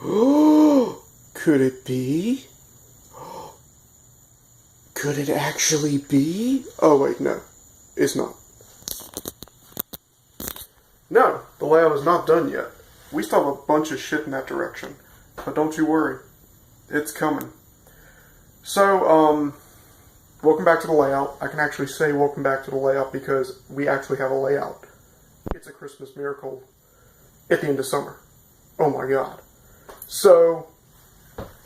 Could it be? Could it actually be? Oh wait, no. It's not. No, the layout is not done yet. We still have a bunch of shit in that direction. But don't you worry. It's coming. So, welcome back to the layout. I can actually say welcome back to the layout because we actually have a layout. It's a Christmas miracle at the end of summer. Oh my god. So,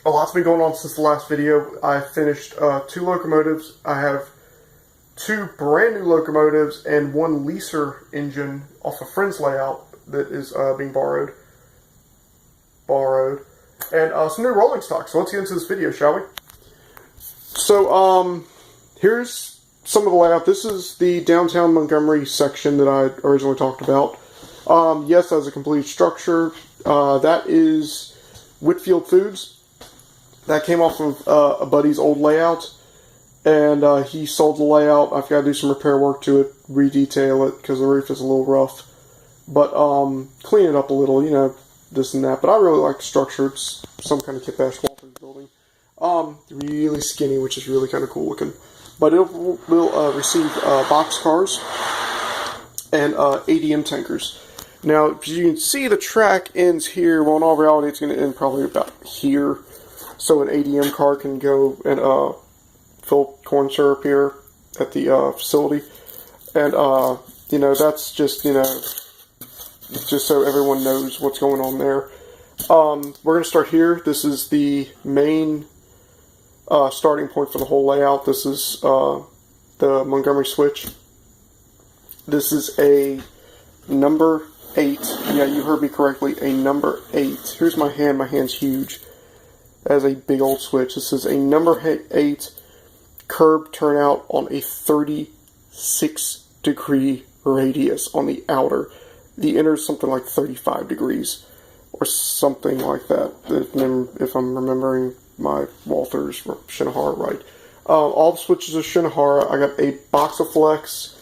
a lot's been going on since the last video. I finished 2 locomotives. I have 2 brand new locomotives and 1 leaser engine off a friend's layout that is being borrowed. And some new rolling stock. So let's get into this video, shall we? So, here's some of the layout. This is the downtown Montgomery section that I originally talked about. Yes, as a complete structure. That is Whitfield Foods. That came off of a buddy's old layout. And he sold the layout. I've got to do some repair work to it, re-detail it, because the roof is a little rough. But clean it up a little, you know, this and that. But I really like the structure. It's some kind of Kip-Ash Walters building. Really skinny, which is really kind of cool looking. But it will receive box cars and ADM tankers. Now, as you can see, the track ends here. Well, in all reality, it's going to end probably about here. So an ADM car can go and fill corn syrup here at the facility. And, you know, that's just, you know, just so everyone knows what's going on there. We're going to start here. This is the main starting point for the whole layout. This is the Montgomery switch. This is a number 8. Yeah, you heard me correctly. A number 8. Here's my hand. My hand's huge. That is a big old switch. This is a number 8 curb turnout on a 36 degree radius on the outer. The inner is something like 35 degrees or something like that, if I'm remembering my Walters or Shinohara right. All the switches are Shinohara. I got a box of flex,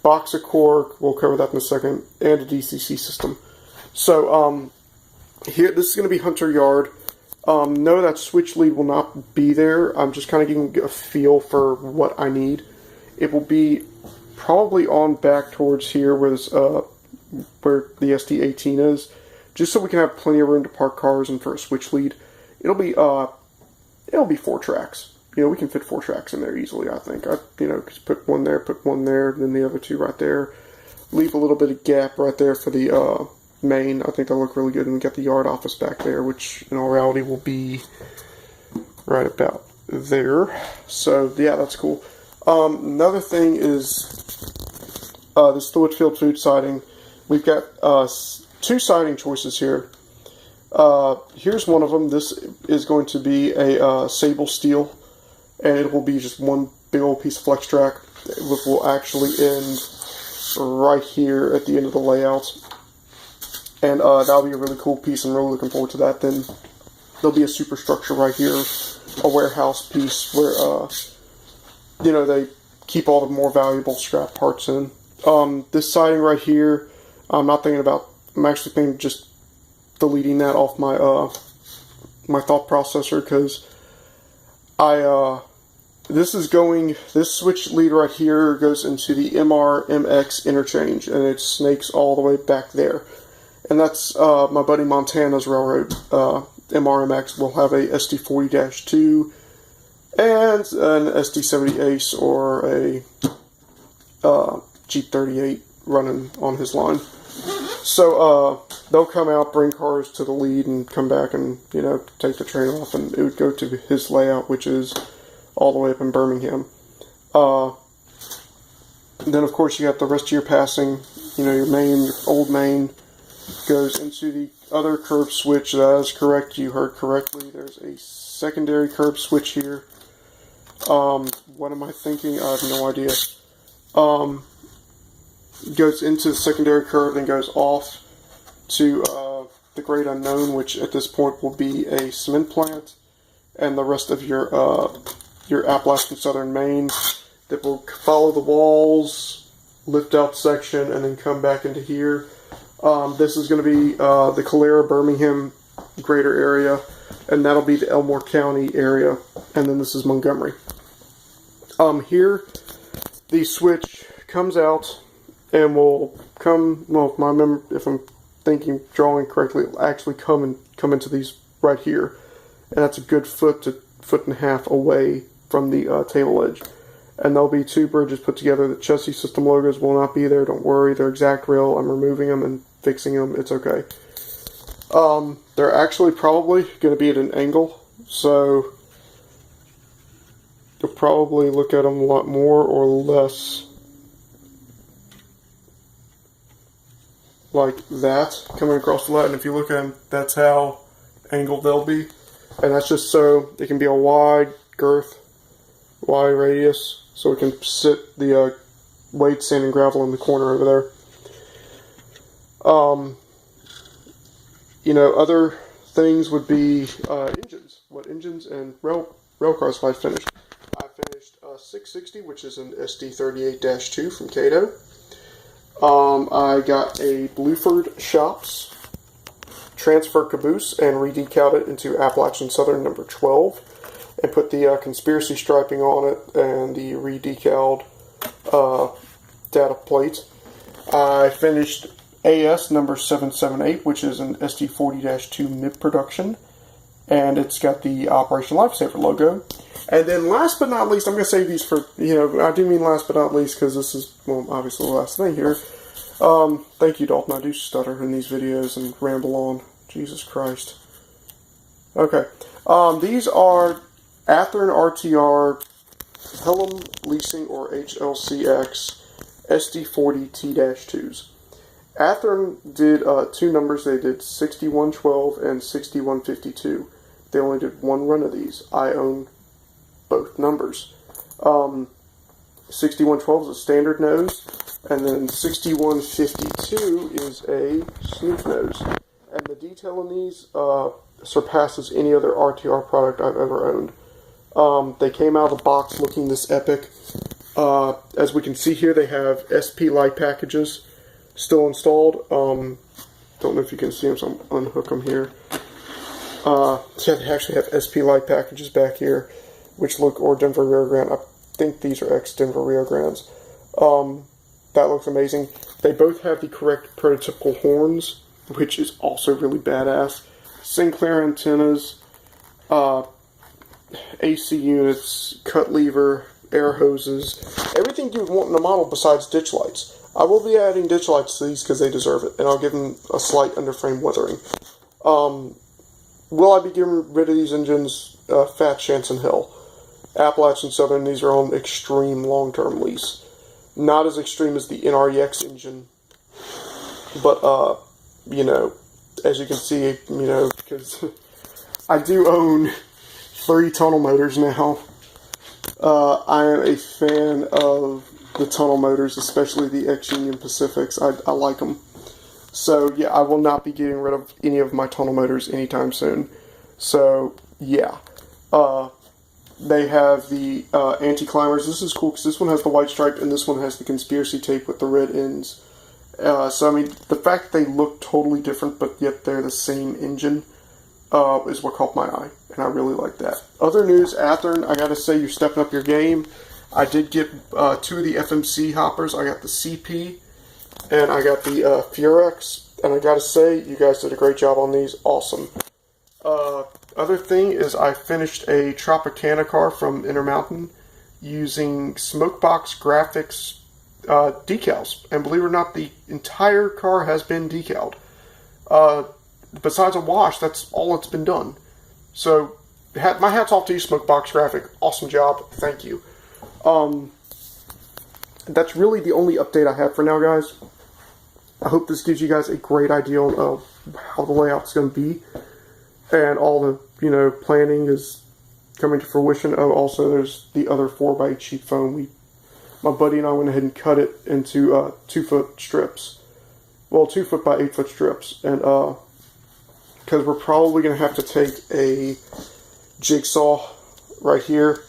box of cork, we'll cover that in a second, and a DCC system. So here, this is going to be Hunter Yard. No, that switch lead will not be there. I'm just kind of getting a feel for what I need. It will be probably on back towards here where this, where the SD18 is, just so we can have plenty of room to park cars and for a switch lead. It'll be 4 tracks. You know, we can fit 4 tracks in there easily, I think. You know, just put one there, then the other 2 right there. Leave a little bit of gap right there for the main. I think that'll look really good. And we got the yard office back there, which in all reality will be right about there. So, yeah, that's cool. Another thing is this Whitfield Food siding. We've got 2 siding choices here. Here's one of them. This is going to be a Sable Steel, and it will be just one big old piece of flex track. It will actually end right here at the end of the layout, and that'll be a really cool piece. I'm really looking forward to that. Then there'll be a superstructure right here, a warehouse piece where you know, they keep all the more valuable scrap parts in. This siding right here, I'm actually thinking just deleting that off my my thought processor, because this switch lead right here goes into the MR-MX interchange, and it snakes all the way back there. And that's my buddy Montana's railroad. MR-MX will have a SD40-2 and an SD70 Ace or a Jeep 38 running on his line. So they'll come out, bring cars to the lead, and come back and, you know, take the train off, and it would go to his layout, which is all the way up in Birmingham. Then, of course, you got the rest of your passing. You know, your old main goes into the other curb switch. That is correct. You heard correctly. There's a secondary curb switch here. What am I thinking? I have no idea. Goes into the secondary curve, then goes off to the Great Unknown, which at this point will be a cement plant, and the rest of your Appalachian Southern Main that will follow the walls, lift out section, and then come back into here. This is going to be the Calera Birmingham greater area, and that'll be the Elmore County area, and then this is Montgomery. Here, the switch comes out and will come, well, if I'm drawing correctly, it'll actually come into these right here, and that's a good foot to foot and a half away from the table edge. And there'll be two bridges put together. The chassis system logos will not be there, don't worry, they're exact rail. I'm removing them and fixing them, it's okay. They're actually probably going to be at an angle, so you'll probably look at them a lot more or less like that, coming across the lat. And if you look at them, that's how angled they'll be. And that's just so it can be a wide girth, wide radius, so it can sit the weight, sand, and gravel in the corner over there. Other things would be engines. What engines and rail cars have I finished? I finished 660, which is an SD38-2 from Kato. I got a Blueford Shops transfer caboose and redecaled it into Appalachian Southern number 12 and put the conspiracy striping on it and the redecaled data plate. I finished AS number 778, which is an SD40-2 mid-production, and it's got the Operation Lifesaver logo. And then last but not least, I'm going to save these for, I do mean last but not least because this is, well, obviously the last thing here. Thank you, Dalton. I do stutter in these videos and ramble on. Jesus Christ. Okay. These are Athearn RTR Pelham Leasing or HLCX SD40T-2s. Athearn did two numbers. They did 6112 and 6152. They only did one run of these. I own both numbers. 6112 is a standard nose, and then 6152 is a snoof nose. And the detail in these surpasses any other RTR product I've ever owned. They came out of the box looking this epic. As we can see here, they have SP light packages still installed. Don't know if you can see them, so I'm unhook them here. They actually have SP light packages back here, which look, or Denver Rio Grande. I think these are ex-Denver Rio Grandes. That looks amazing. They both have the correct prototypical horns, which is also really badass. Sinclair antennas, AC units, cut lever, air hoses, everything you would want in a model besides ditch lights. I will be adding ditch lights to these because they deserve it, and I'll give them a slight underframe weathering. Will I be getting rid of these engines? Fat chance in hell. Appalachian Southern, these are on extreme long-term lease. Not as extreme as the NREX engine, but, as you can see, because I do own 3 tunnel motors now. I am a fan of the tunnel motors, especially the X-Union Pacifics. I like them. So, yeah, I will not be getting rid of any of my tunnel motors anytime soon. So, yeah. They have the anti-climbers. This is cool because this one has the white stripe and this one has the conspiracy tape with the red ends. So, I mean, the fact that they look totally different but yet they're the same engine is what caught my eye. And I really like that. Other news, Athearn, I gotta say, you're stepping up your game. I did get 2 of the FMC hoppers. I got the CP and I got the Furex. And I gotta say, you guys did a great job on these. Awesome. Other thing is I finished a Tropicana car from Intermountain using Smokebox Graphics decals. And believe it or not, the entire car has been decaled. Besides a wash, that's all it's been done. So, my hat's off to you, Smokebox Graphic. Awesome job. Thank you. That's really the only update I have for now, guys. I hope this gives you guys a great idea of how the layout's going to be. And all the, planning is coming to fruition. Oh, also, there's the other 4x8 sheet foam. My buddy and I went ahead and cut it into 2-foot strips. Well, 2-foot by 8-foot strips. And, because we're probably going to have to take a jigsaw right here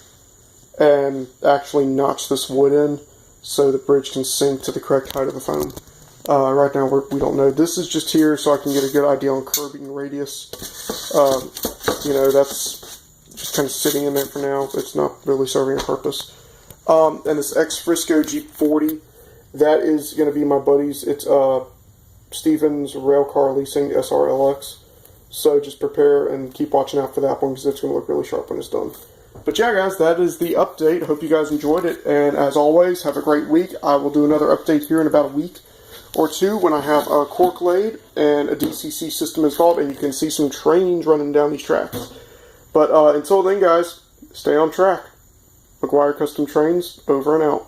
and actually notch this wood in so the bridge can sink to the correct height of the foam. Right now we don't know. This is just here so I can get a good idea on curbing radius. That's just kind of sitting in there for now. It's not really serving a purpose. And this X-Frisco Jeep40, that is going to be my buddy's. It's Stevens Railcar Leasing SRLX. So just prepare and keep watching out for that one because it's going to look really sharp when it's done. But yeah, guys, that is the update. Hope you guys enjoyed it. And as always, have a great week. I will do another update here in about a week or two when I have a cork laid and a DCC system installed and you can see some trains running down these tracks. But until then, guys, stay on track. McGuire Custom Trains, over and out.